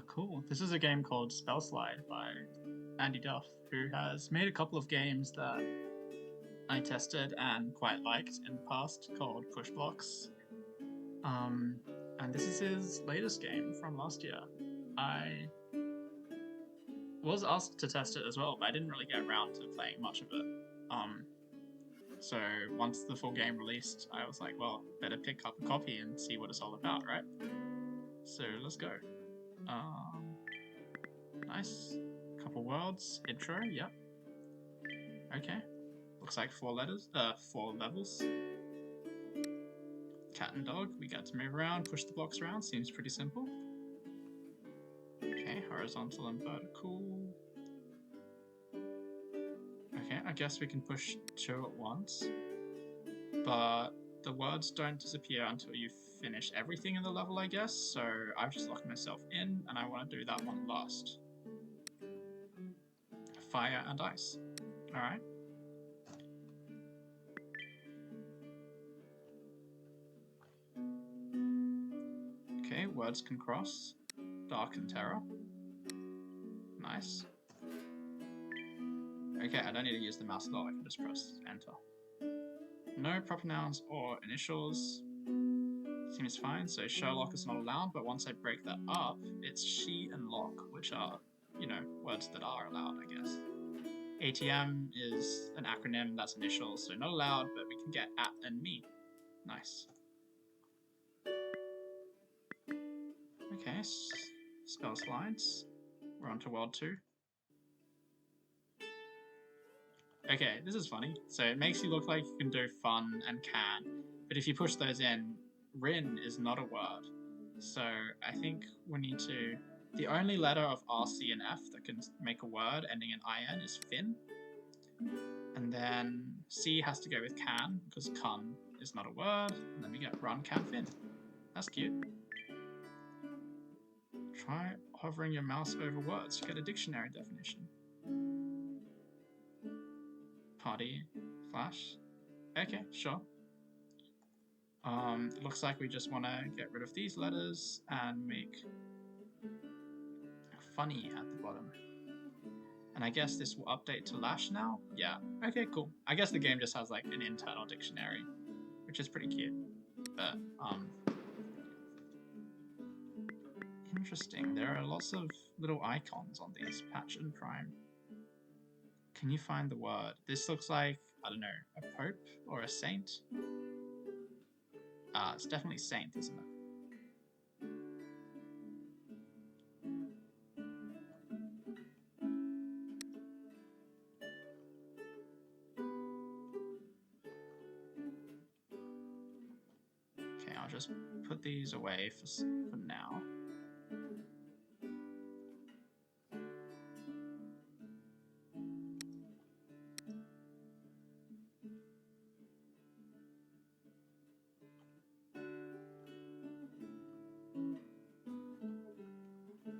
Cool. This is a game called Spell Slide by Andy Duff, who has made a couple of games that I tested and quite liked in the past called Push Blocks. And this is his latest game from last year. I was asked to test it as well, but I didn't really get around to playing much of it. So once the full game released, I was like, well, better pick up a copy and see what it's all about, right? So let's go. Nice. Couple worlds. Intro, yep. Okay. Looks like 4 levels. Cat and dog, we get to move around, push the blocks around, seems pretty simple. Okay, horizontal and vertical. Okay, I guess we can push 2 at once. But the words don't disappear until you finish everything in the level, I guess, so I've just locked myself in, and I want to do that one last. Fire and ice. Alright. Okay, words can cross. Dark and terror. Nice. Okay, I don't need to use the mouse at all, I can just press enter. No proper nouns or initials. Seems fine, so Sherlock is not allowed, but once I break that up, it's she and lock, which are, words that are allowed, I guess. ATM is an acronym, that's initials, so not allowed, but we can get at and me. Nice. Okay, spell slides. We're on to world 2. Okay, this is funny. So it makes you look like you can do fun and can, but if you push those in, Rin is not a word. So I think we need to... The only letter of R, C, and F that can make a word ending in IN is fin. And then C has to go with can, because kun is not a word. And then we get run, can, fin. That's cute. Try hovering your mouse over words to get a dictionary definition. Party, flash. Okay, sure. It looks like we just want to get rid of these letters and make funny at the bottom. And I guess this will update to lash now? Yeah. Okay, cool. I guess the game just has like an internal dictionary, which is pretty cute. But, interesting. There are lots of little icons on these, patch and prime. Can you find the word? This looks like, I don't know, a pope or a saint? It's definitely saint, isn't it? Okay, I'll just put these away for now.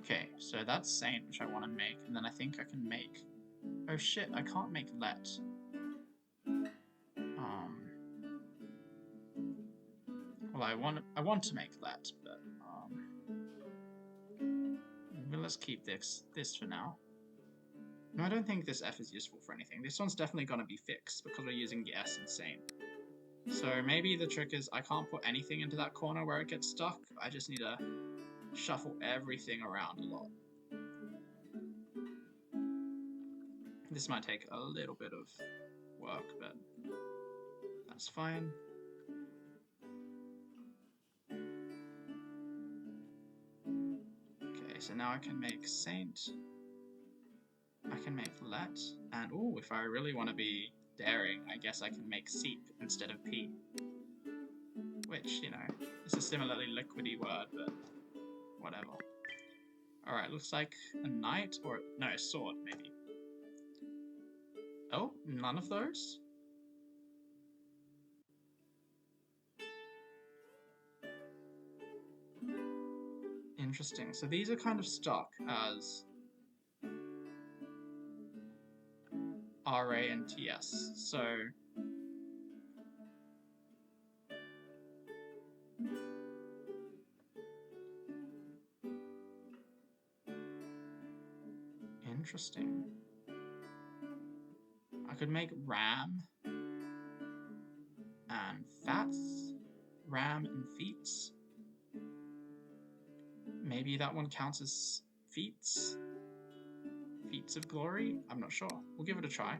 Okay, so that's saint, which I want to make, and then I think I can make... Oh shit, I can't make let. Well, I want to make let, but let's keep this for now. No, I don't think this F is useful for anything. This one's definitely gonna be fixed because we're using the S in saint. So maybe the trick is I can't put anything into that corner where it gets stuck. I just need to shuffle everything around a lot. This might take a little bit of work, but that's fine. Okay, so now I can make saint. I can make let, and oh, if I really want to be daring, I guess I can make seep instead of p. Which, is a similarly liquidy word, but whatever. Alright, looks like a knight, or no, a sword, maybe. Oh, none of those? Interesting, so these are kind of stuck as RA and TS, so... Interesting. I could make ram and fats, ram and feats. Maybe that one counts as feats? Feats of glory? I'm not sure. We'll give it a try.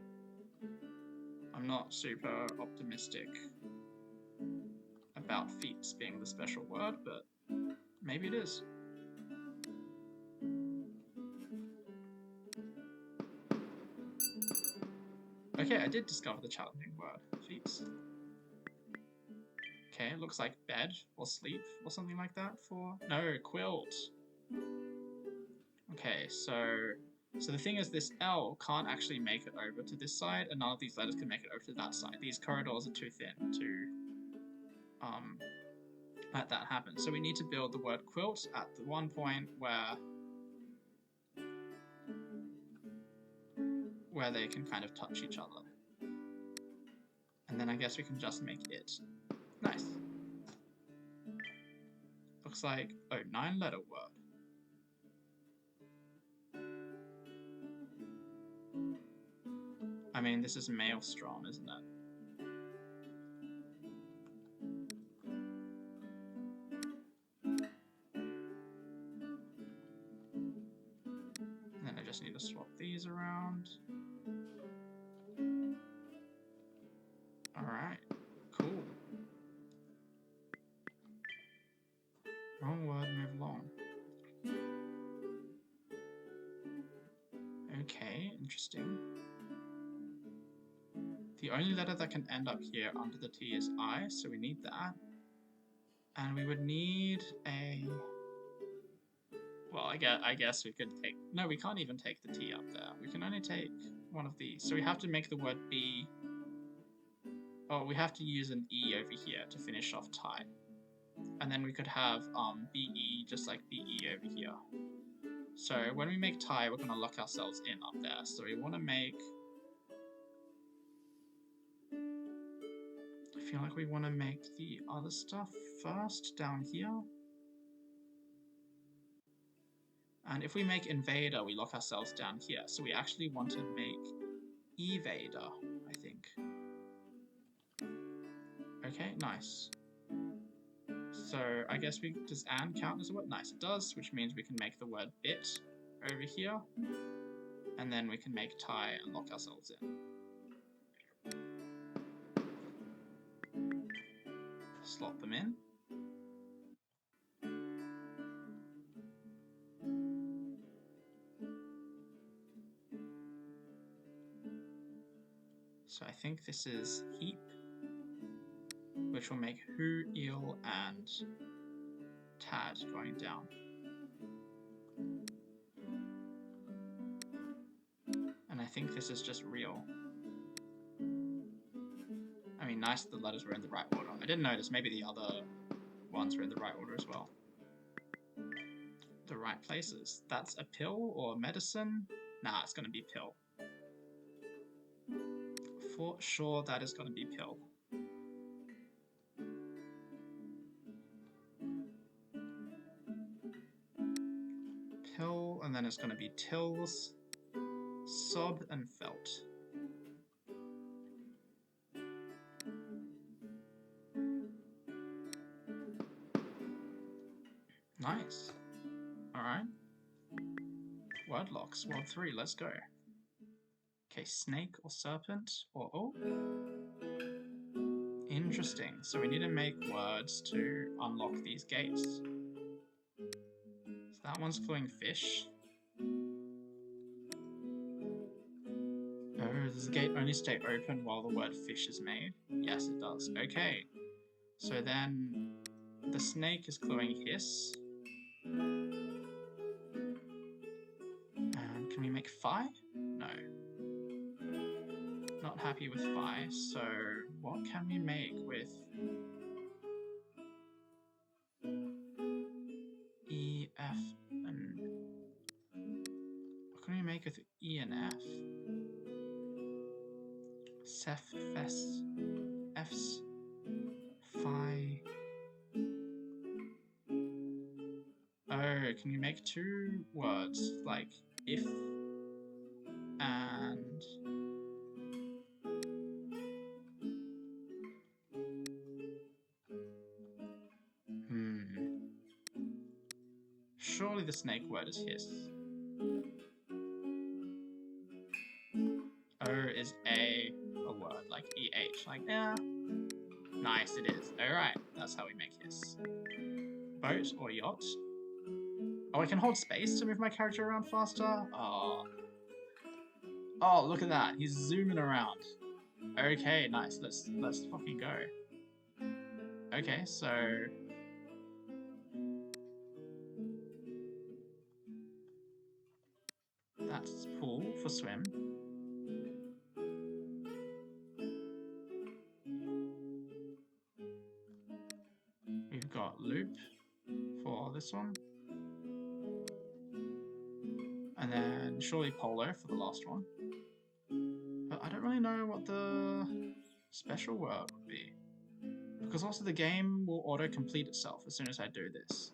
I'm not super optimistic about feats being the special word, but maybe it is. Okay, I did discover the challenging word, feats. Okay, it looks like bed or sleep or something like that for... No, quilt. Okay, so the thing is this L can't actually make it over to this side, and none of these letters can make it over to that side. These corridors are too thin to let that happen. So we need to build the word quilt at the one point where they can kind of touch each other. And then I guess we can just make it. Nice. Looks like, oh, 9-letter word. I mean, this is maelstrom, isn't it? And then I just need to swap these around. Alright, cool. Wrong word, move along. Okay, interesting. The only letter that can end up here under the T is I, so we need that. And we would need a... Well, I guess we could take... No, we can't even take the T up there. We can only take one of these. So we have to make the word B... Oh, we have to use an E over here to finish off tie. And then we could have BE just like BE over here. So when we make tie, we're going to lock ourselves in up there. So we want to make... I feel like we want to make the other stuff first down here. And if we make invader, we lock ourselves down here. So we actually want to make evader, I think. Okay, nice. So I guess does and count as a word? Nice, it does, which means we can make the word bit over here. And then we can make tie and lock ourselves in. Slot them in. So I think this is heap, which will make who, eel, and tad going down. And I think this is just real. I mean, nice that the letters were in the right order. I didn't notice, maybe the other ones were in the right order as well. The right places. That's a pill or medicine? Nah, it's gonna be pill. For sure that is gonna be pill. Pill, and then it's gonna be tills, sob, and felt. Nice. Alright. Word locks. Word 3, let's go. Okay, snake or serpent or oh. Interesting. So we need to make words to unlock these gates. So that one's flowing fish. Oh, does the gate only stay open while the word fish is made? Yes, it does. Okay. So then the snake is clawing hiss. And can we make phi? No. Not happy with phi, so what can we make with E, F, and... What can we make with E and F? Seth, fess, F's, phi... Oh, can we make two words, like if And surely the snake word is hiss. O is a word, like EH, like, yeah. Nice, it is. Alright, that's how we make hiss. Boat or yacht. Oh, I can hold space to move my character around faster? Oh. Oh, look at that. He's zooming around. Okay, nice. Let's fucking go. Okay, so that's pool for swim. We've got loop for this one. And then surely polo for the last one. But I don't really know what the special word would be. Because also the game will auto-complete itself as soon as I do this.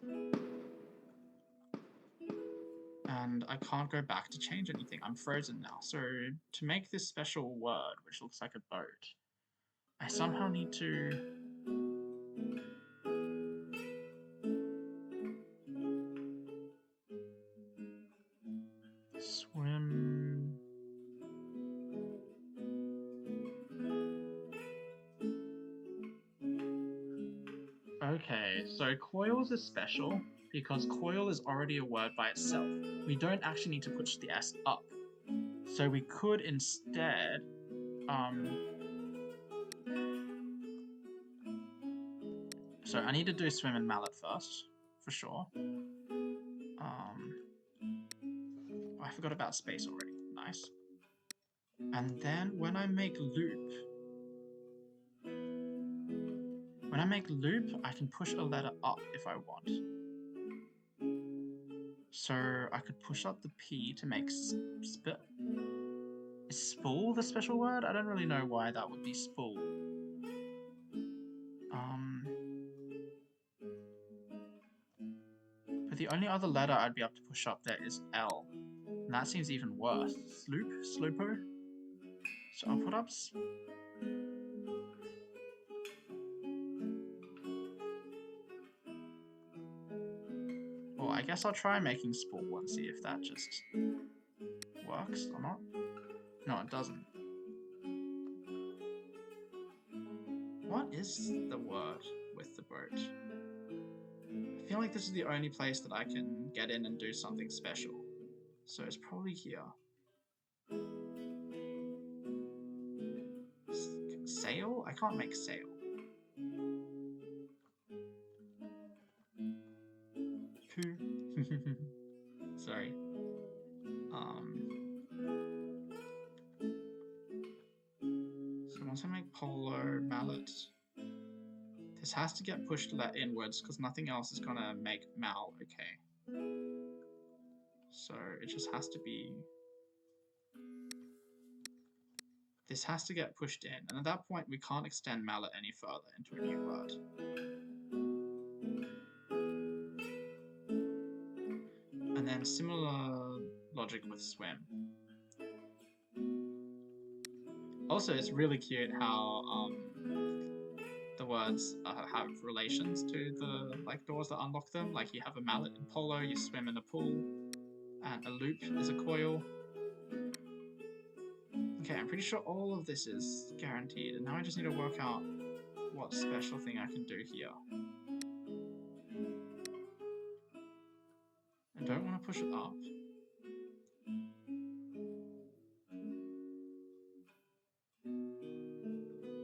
And I can't go back to change anything. I'm frozen now. So to make this special word, which looks like a boat, I somehow need to... swim... Okay, so coils is special because coil is already a word by itself. We don't actually need to push the S up. So we could instead, so I need to do swim and mallet first, for sure. I forgot about space already. Nice. And then when I make loop, I can push a letter up if I want. So I could push up the P to make spit. Is spool the special word? I don't really know why that would be spool. But the only other letter I'd be able to push up there is L. And that seems even worse. Sloop? Sloopo? So I'll put up... Well, I guess I'll try making spool and see if that just works or not. No, it doesn't. What is the word with the boat? I feel like this is the only place that I can get in and do something special. So it's probably here. Sail? I can't make sail. Sorry. So once I make polo, mallet, this has to get pushed inwards because nothing else is gonna make mal okay. So it just has to be... This has to get pushed in, and at that point we can't extend mallet any further into a new word. And then similar logic with swim. Also, it's really cute how the words have relations to the doors that unlock them. Like you have a mallet in polo, you swim in a pool, and a loop is a coil. Okay, I'm pretty sure all of this is guaranteed, and now I just need to work out what special thing I can do here. I don't want to push it up.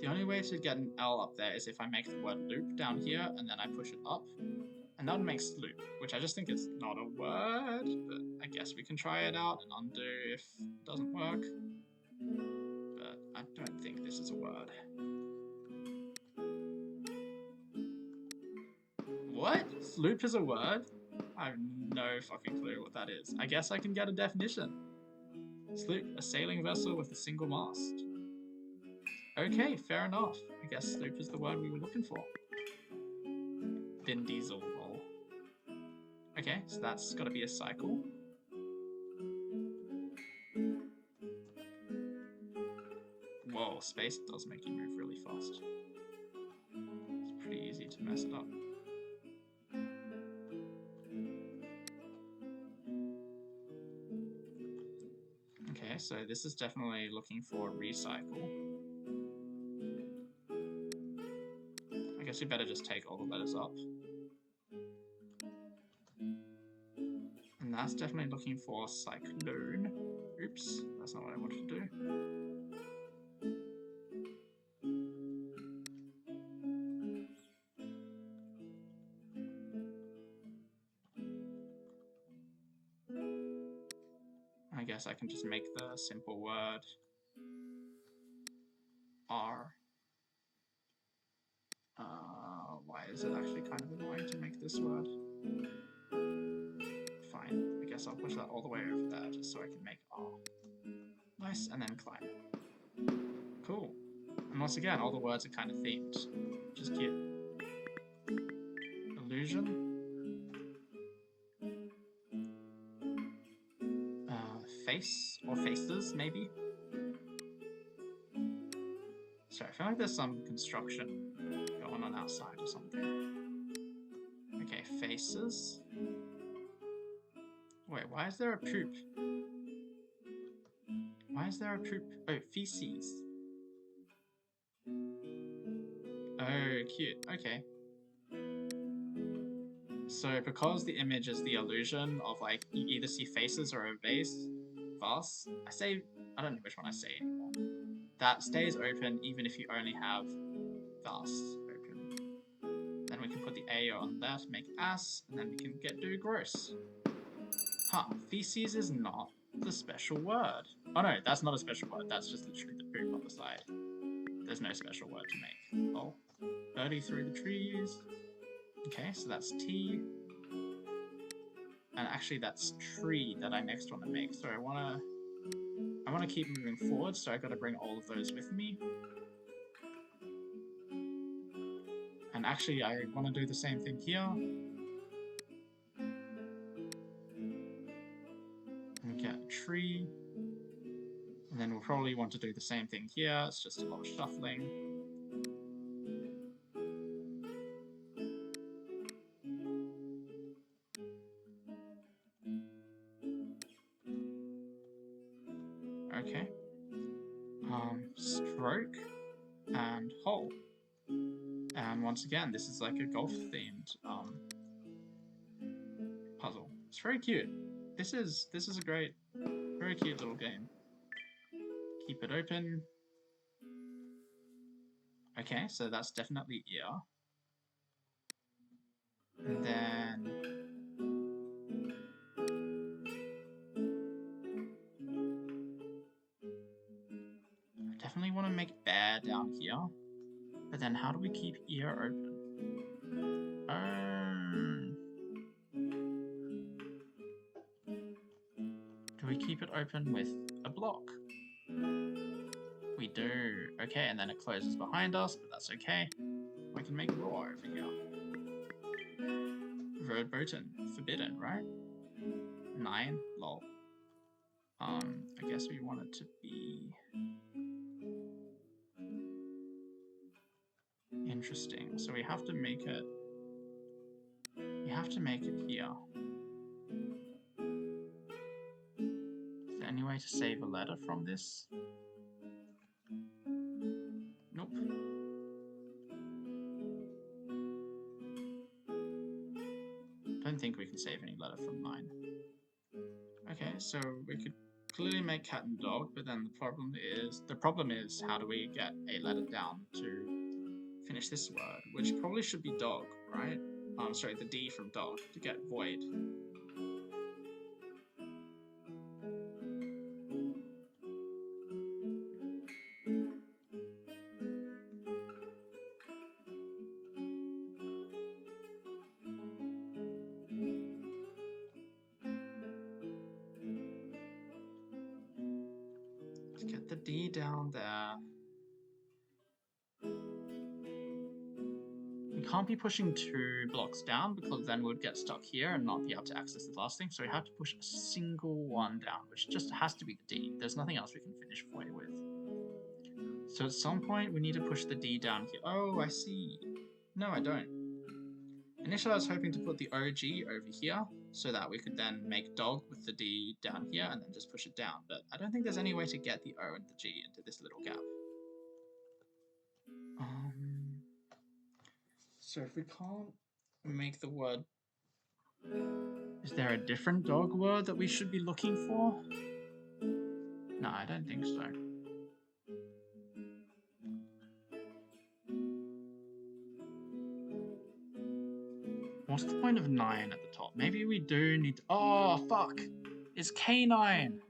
The only way to get an L up there is if I make the word loop down here, and then I push it up. And that would make sloop, which I just think is not a word, but I guess we can try it out and undo if it doesn't work. But I don't think this is a word. What? Sloop is a word? I have no fucking clue what that is. I guess I can get a definition. Sloop, a sailing vessel with a single mast. Okay, fair enough. I guess sloop is the word we were looking for. Vin Diesel roll. Okay, so that's got to be a cycle. or space, it does make you move really fast. It's pretty easy to mess it up. Okay, so this is definitely looking for recycle. I guess we better just take all the letters up. And that's definitely looking for cyclone. Oops, that's not what I wanted to do. I guess I can just make the simple word R. Why is it actually kind of annoying to make this word? Fine, I guess I'll push that all the way over there just so I can make R. Nice, and then climb. Cool. And once again, all the words are kind of themed, which is cute. Illusion. Face, or faces, maybe? Sorry, I feel like there's some construction going on outside or something. Okay, faces. Wait, why is there a poop? Why is there a poop? Oh, feces. Oh, cute. Okay. So because the image is the illusion of like you either see faces or a vase, I don't know which one I say anymore. That stays open even if you only have vase open. Then we can put the A on that, make ass, and then we can do gross. Huh, feces is not the special word. Oh no, that's not a special word, that's just literally the poop on the side. There's no special word to make. Oh, birdie through the trees. Okay, so that's T. And actually that's tree that I next want to make. So I wanna keep moving forward, so I gotta bring all of those with me. And actually I wanna do the same thing here. And get a tree. And then we'll probably want to do the same thing here, it's just a lot of shuffling. Okay. Stroke and hole. And once again, this is like a golf-themed puzzle. It's very cute. This is a great, very cute little game. Keep it open. Okay, so that's definitely ear. And then I definitely want to make bear down here. But then how do we keep ear open? Do we keep it open with a block? We do. Okay, and then it closes behind us, but that's okay. We can make raw over here. Verboten. Forbidden, right? 9. Lol. I guess we want it to be interesting. So we have to make it. We have to make it here. Is there any way to save a letter from this? Nope. Don't think we can save any letter from 9. Okay, so we could clearly make cat and dog, but then the problem is how do we get a letter down to finish this word, which probably should be dog, right? Sorry, the D from dog to get void. Let's get the D down there. We can't be pushing 2 blocks down because then we'd get stuck here and not be able to access the last thing. So we have to push a single one down, which just has to be the D. There's nothing else we can finish void with. So at some point we need to push the D down here. Oh, I see. No, I don't. Initially I was hoping to put the OG over here so that we could then make dog with the D down here and then just push it down, but I don't think there's any way to get the O and the G into this little gap. So if we can't make the word... Is there a different dog word that we should be looking for? No, I don't think so. What's the point of 9 at the top? Maybe we do need to... Oh, fuck! It's K9!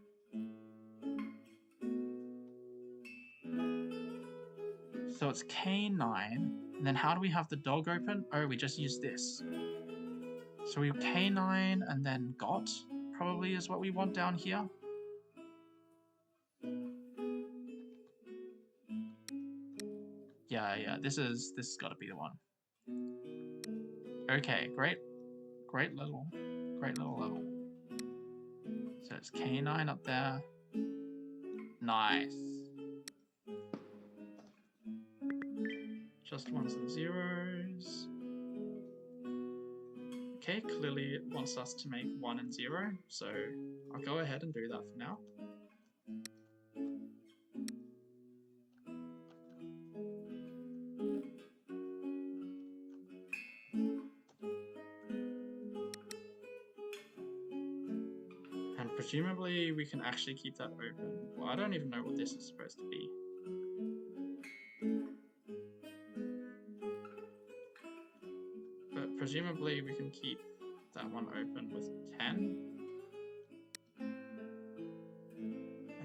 So it's K9, and then how do we have the dog open? Oh, we just use this. So we have K9 and then got, probably is what we want down here. Yeah, this has got to be the one. Okay, great little level. So it's K9 up there. Nice. Just ones and zeros. Okay, clearly it wants us to make 1 and 0, so I'll go ahead and do that for now. And presumably we can actually keep that open. Well, I don't even know what this is supposed to be. But presumably we can keep that one open with 10. And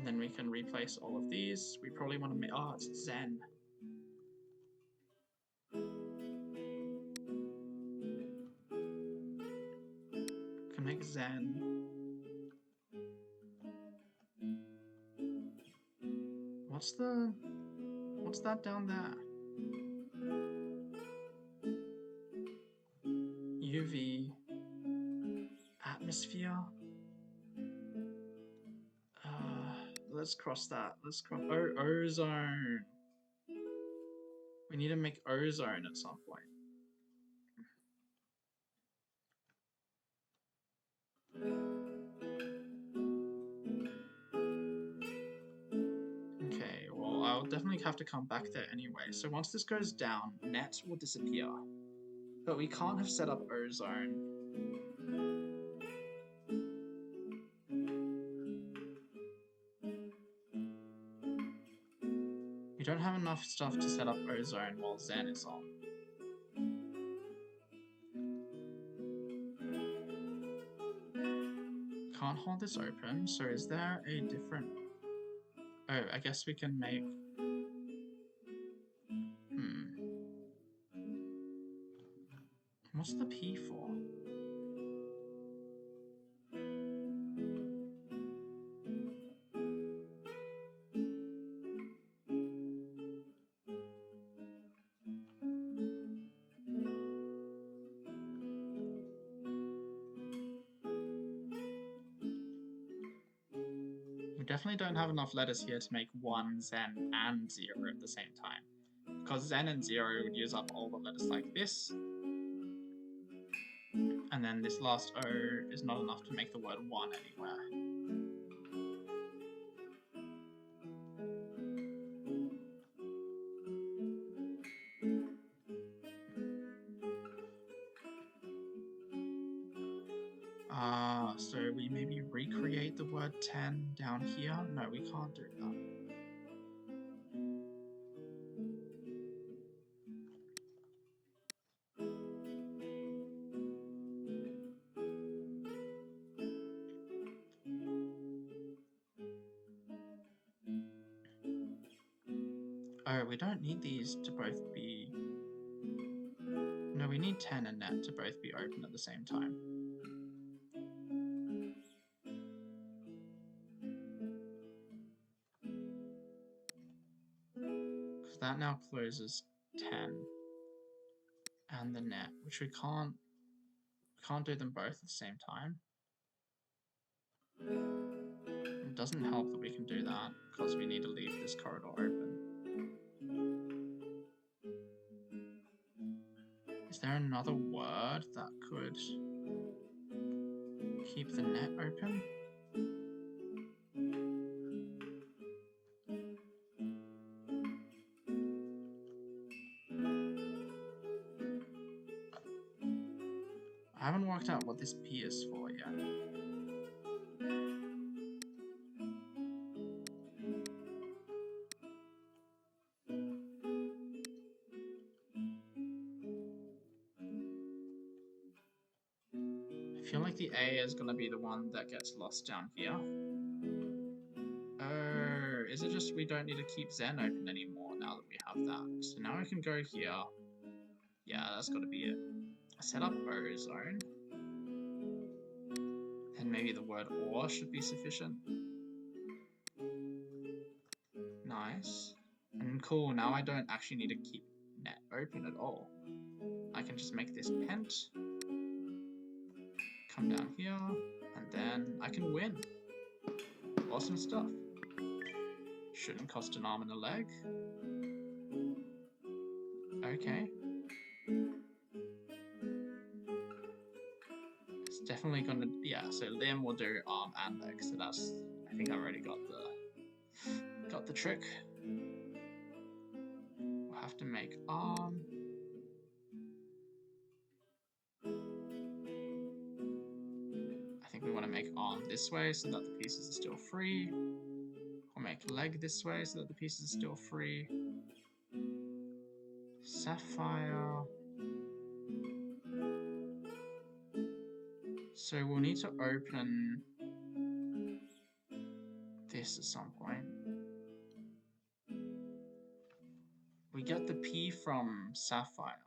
then we can replace all of these. We probably want to make... Oh, it's Zen. Can make Zen. What's that down there? UV. Atmosphere. Let's cross that. Let's cross... Oh, ozone. We need to make ozone at some point. Okay, well, I'll definitely have to come back there anyway. So once this goes down, net will disappear. But we can't have set up ozone. We don't have enough stuff to set up ozone while Zen is on. Can't hold this open, so is there a different... Oh, I guess we can make... What's the P for? We definitely don't have enough letters here to make 1, Zen, and 0 at the same time. Because Zen and 0 would use up all the letters like this. And then this last O is not enough to make the word 1 anywhere. So we maybe recreate the word 10 down here? No, we can't do that. Oh, we don't need these to both be... No, we need 10 and net to both be open at the same time. Because that now closes 10 and the net, which we can't do them both at the same time. It doesn't help that we can do that, because we need to leave this corridor open. there another word that could keep the net open? I haven't worked out what this P is for yet. I feel like the A is going to be the one that gets lost down here. Oh, is it just we don't need to keep Zen open anymore now that we have that? So now I can go here. Yeah, that's got to be it. Set up ozone. And maybe the word or should be sufficient. Nice. And cool, now I don't actually need to keep net open at all. I can just make this pent. Come down here, and then I can win. Awesome stuff. Shouldn't cost an arm and a leg. Okay. It's definitely gonna, yeah, so limb will do arm and leg, so that's, I think I've already got the trick. We'll have to make arm. I think we want to make arm this way so that the pieces are still free. We'll make leg this way so that the pieces are still free. Sapphire. So we'll need to open this at some point. We get the P from Sapphire.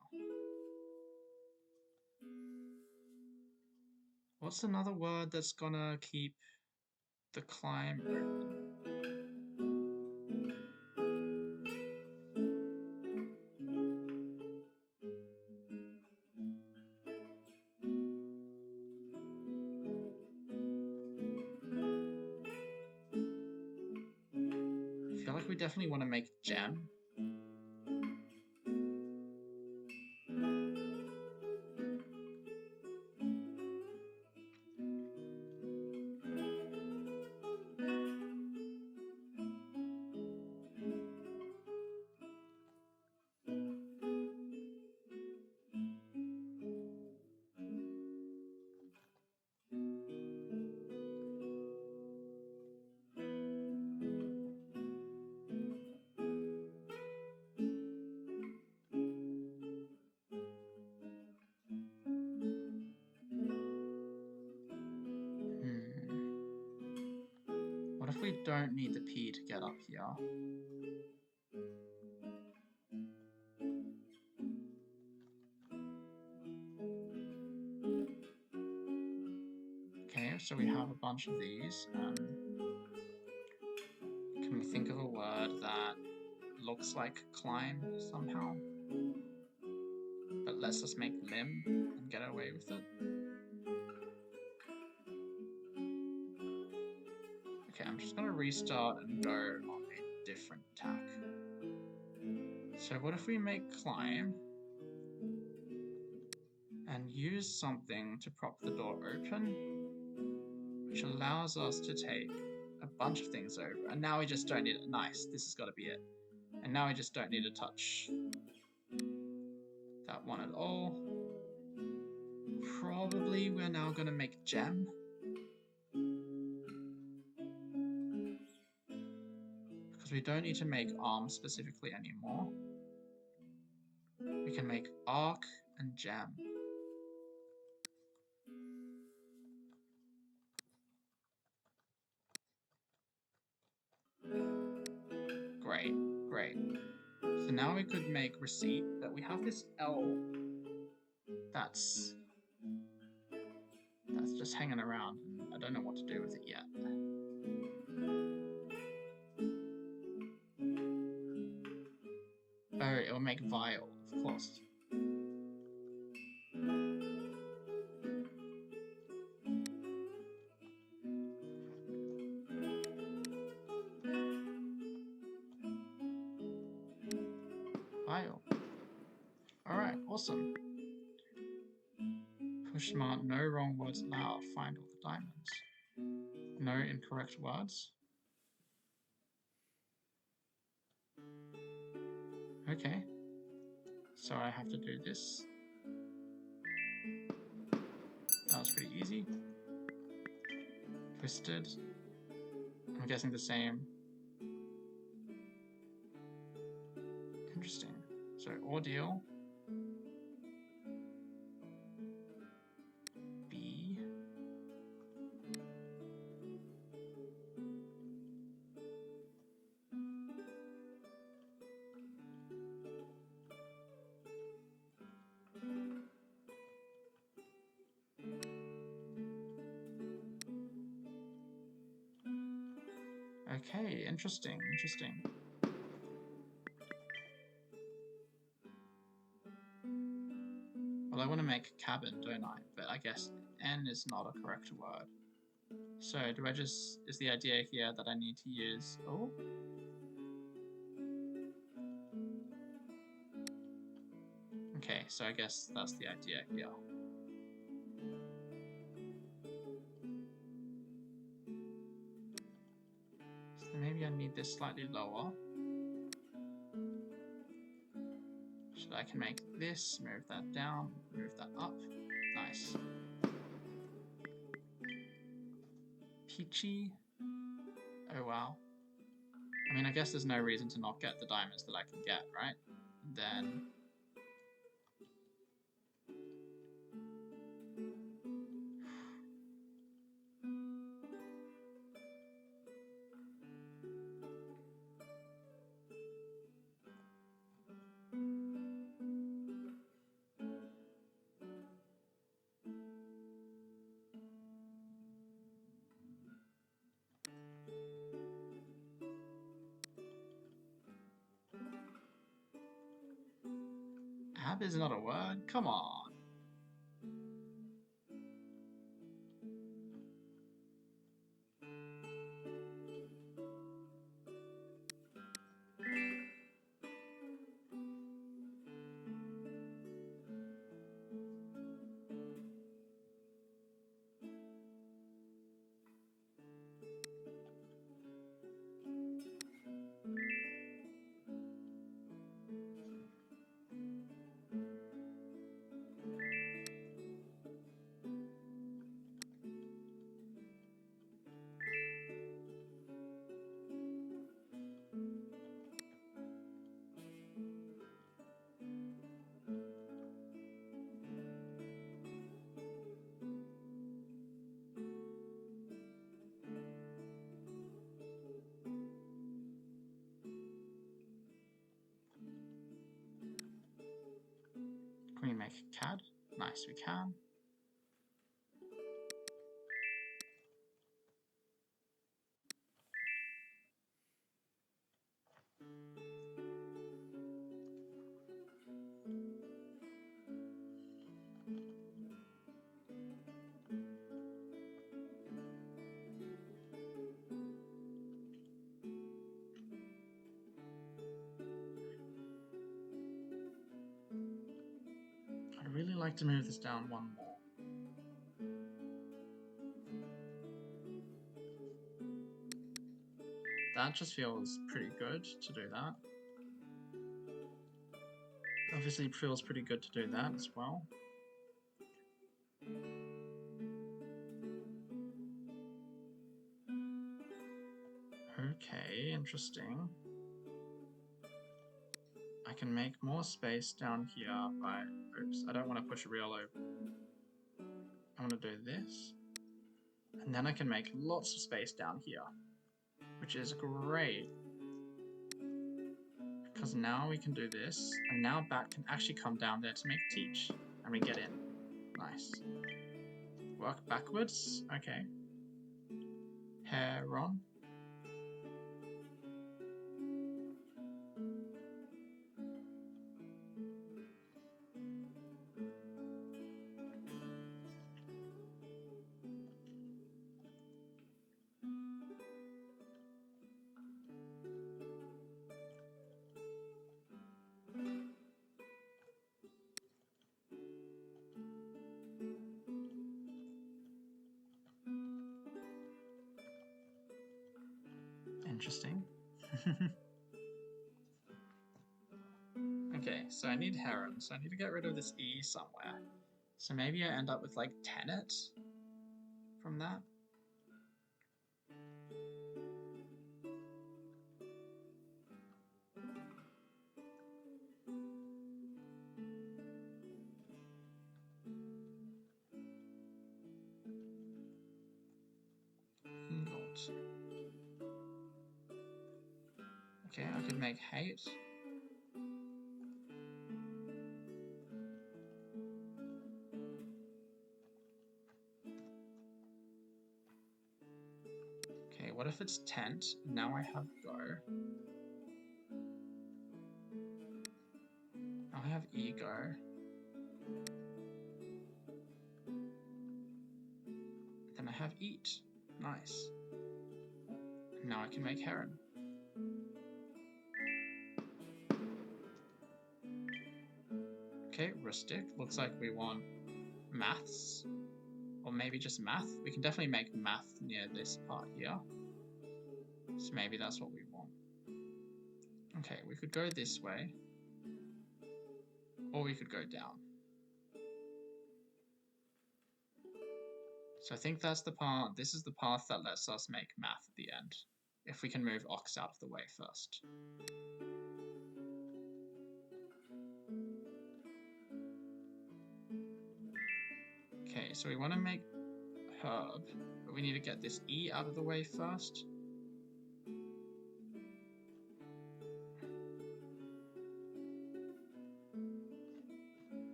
What's another word that's gonna keep the climb open? I feel like we definitely want to make gem. What if we don't need the P to get up here? Okay, so we have a bunch of these. Can we think of a word that looks like climb somehow, but lets us make limb and get away with it? Okay, I'm just gonna restart and go on a different tack. So what if we make climb and use something to prop the door open, which allows us to take a bunch of things over, and now we just don't need it. Nice, this has got to be it. And now we just don't need to touch that one at all. Probably we're now going to make gem. Because we don't need to make arm specifically anymore. We can make arc and gem. Great, great. So now we could make receipt, but we have this L that's just hanging around, and I don't know what to do with it yet. Oh, it'll make vial, of course. Vial. Alright, awesome. Question mark, no wrong words allowed. Find all the diamonds. No incorrect words. Okay. So I have to do this. That was pretty easy. Twisted. I'm guessing the same. Interesting. So ordeal. B. Okay, interesting. Well, I want to make a cabin, don't I? But I guess N is not a correct word. So do I just, is the idea here that I need to use, oh? Okay, so I guess that's the idea here. So maybe I need this slightly lower. So that I can make this, move that down, move that up. Nice. Peachy. Oh wow. I mean, I guess there's no reason to not get the diamonds that I can get, right? And then ab is not a word? Come on. Can we make a CAD? Nice, we can. I'd really like to move this down one more. That just feels pretty good to do that. Obviously it feels pretty good to do that as well. Okay, interesting. I can make more space down here by, oops, I don't want to push a real over. I want to do this. And then I can make lots of space down here, which is great. Because now we can do this, and now bat can actually come down there to make teach. And we get in. Nice. Work backwards. Okay. Heron. Interesting. Okay, so I need heron, so I need to get rid of this E somewhere. So maybe I end up with like tenet from that. Gold. Okay, I could make hate. Okay, what if it's tent? Now I have go. Now I have ego. Then I have eat. Nice. Now I can make heron. Okay, rustic. Looks like we want maths. Or maybe just math. We can definitely make math near this part here. So maybe that's what we want. Okay, we could go this way. Or we could go down. So I think that's the part, this is the path that lets us make math at the end. If we can move ox out of the way first. Okay, so we want to make herb, but we need to get this E out of the way first.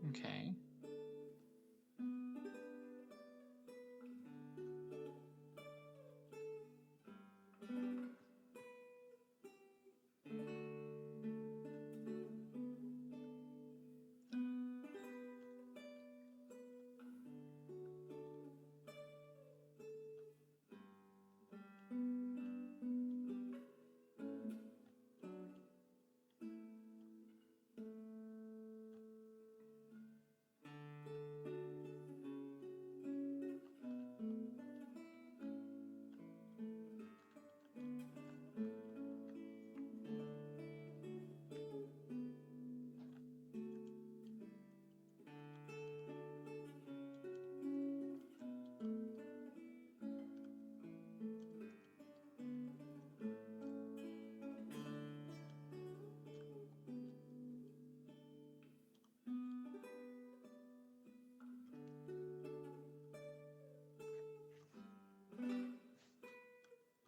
Okay.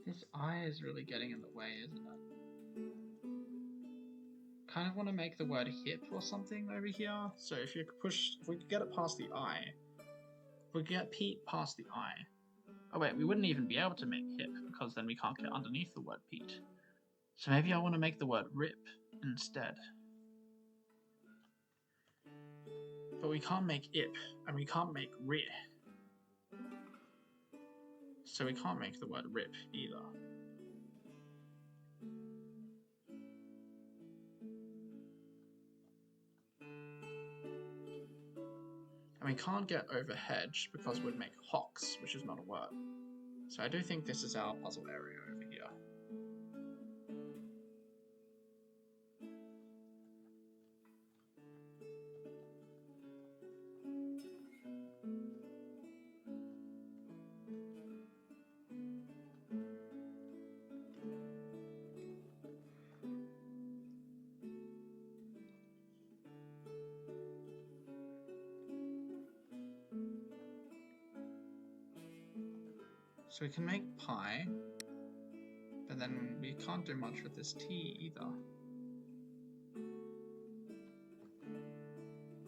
This I is really getting in the way, isn't it? Kind of want to make the word hip or something over here. So if you push, if we could get it past the I, if we get Pete past the I. Oh wait, we wouldn't even be able to make hip because then we can't get underneath the word Pete. So maybe I want to make the word rip instead. But we can't make ip, and we can't make ri. So we can't make the word rip either. And we can't get over hedge because we'd make hocks, which is not a word. So I do think this is our puzzle area over here. So we can make pie, but then we can't do much with this T either.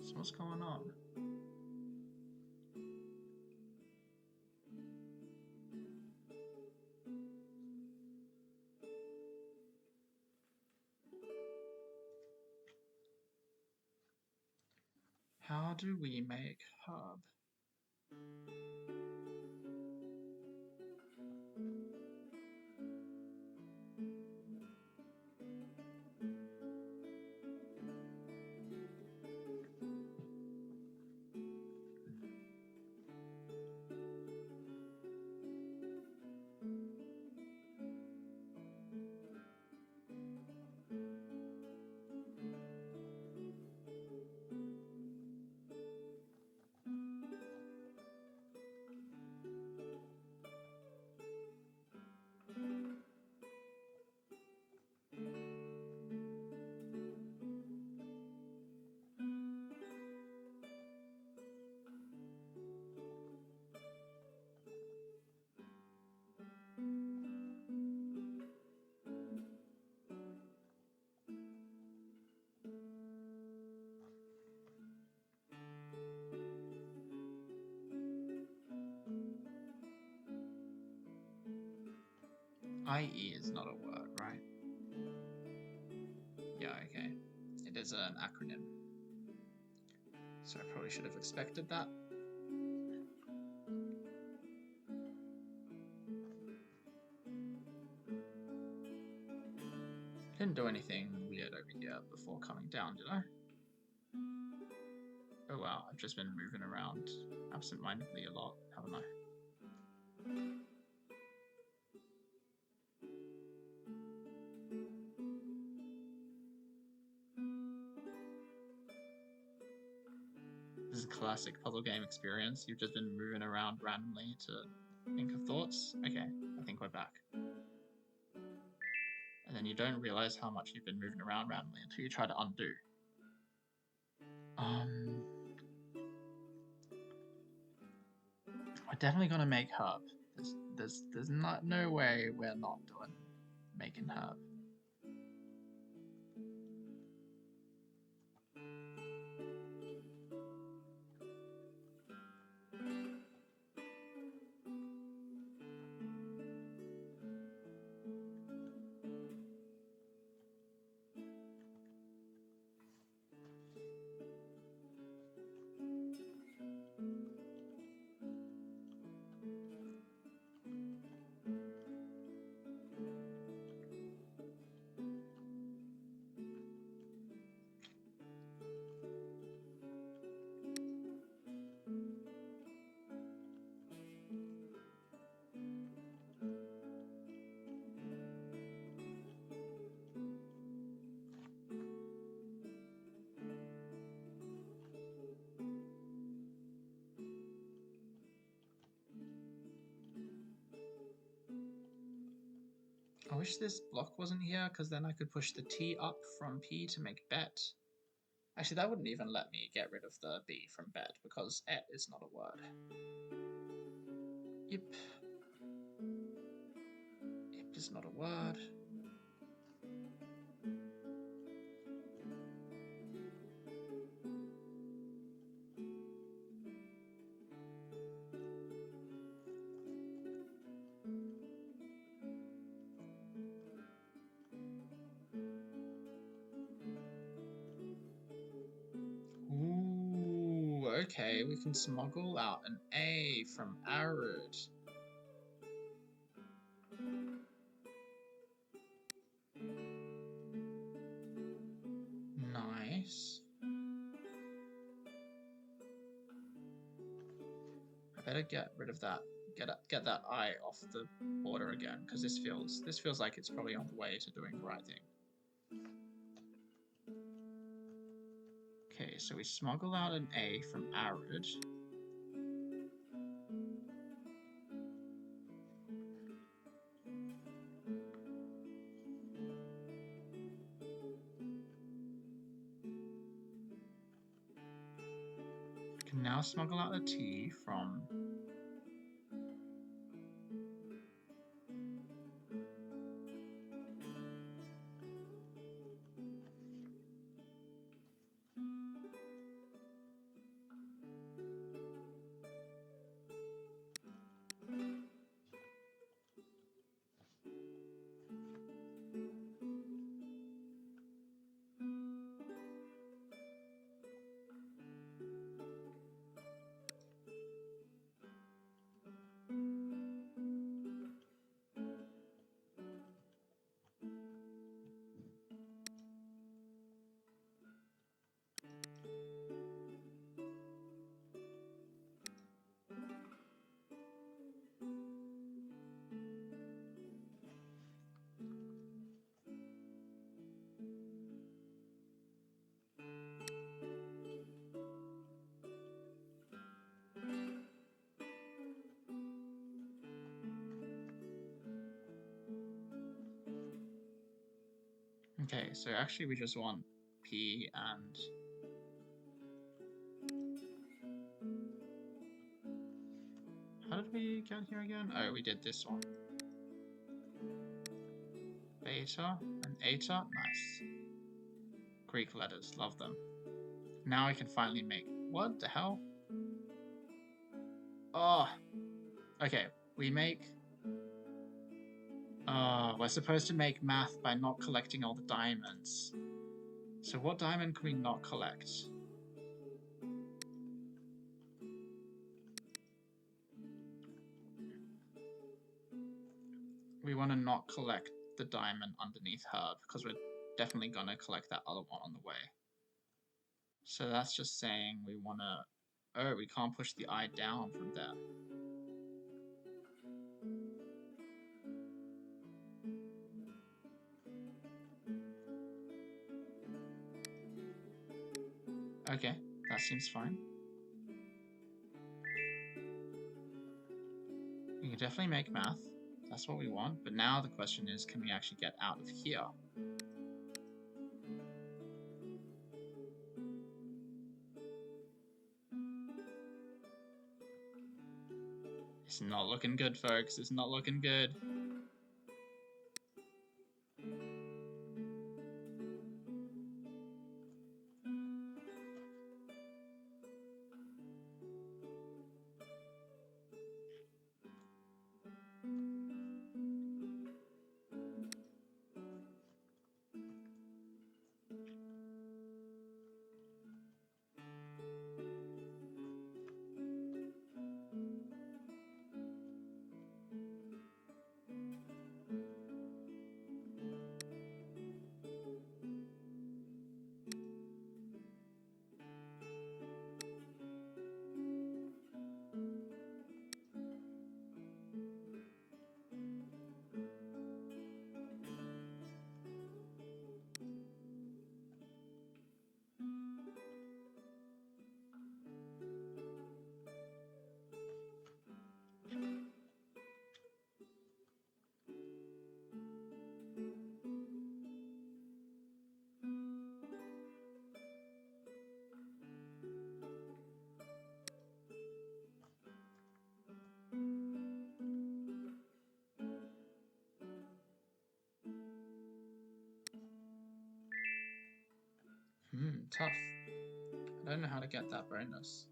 So what's going on? How do we make herb? IE is not a word, right? Yeah, okay. It is an acronym. So I probably should have expected that. I didn't do anything weird over here before coming down, did I? Oh wow, I've just been moving around absent-mindedly a lot, haven't I? This is a classic puzzle game experience. You've just been moving around randomly to think of thoughts. Okay, I think we're back. And then you don't realize how much you've been moving around randomly until you try to undo. We're definitely gonna make herb. There's not no way we're not doing making herb. I wish this block wasn't here, because then I could push the T up from P to make bet. Actually, that wouldn't even let me get rid of the B from bet, because et is not a word. Yep. Yep is not a word. Ooh, okay, we can smuggle out an A from arid. Nice. I better get rid of that. Get that I off the border again, because this feels like it's probably on the way to doing the right thing. Okay, so we smuggle out an A from arid. We can now smuggle out a T from Okay, so actually we just want P and how did we get here again? Oh, we did this one. Beta and eta, nice. Greek letters, love them. Now I can finally make, what the hell? Oh, okay, we make We're supposed to make math by not collecting all the diamonds. So what diamond can we not collect? We want to not collect the diamond underneath Herb, because we're definitely going to collect that other one on the way. So that's just saying we want to... Oh, we can't push the eye down from there. Okay, that seems fine. We can definitely make math. That's what we want. But now the question is, can we actually get out of here? It's not looking good, folks. It's not looking good. Tough. I don't know how to get that bonus.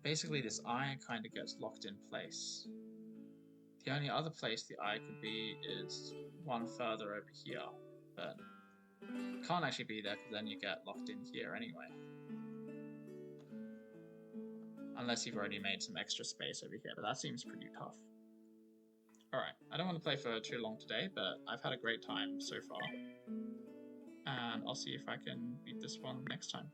Basically this eye kind of gets locked in place. The only other place the eye could be is one further over here, but it can't actually be there because then you get locked in here anyway. Unless you've already made some extra space over here, but that seems pretty tough. Alright, I don't want to play for too long today, but I've had a great time so far. And I'll see if I can beat this one next time.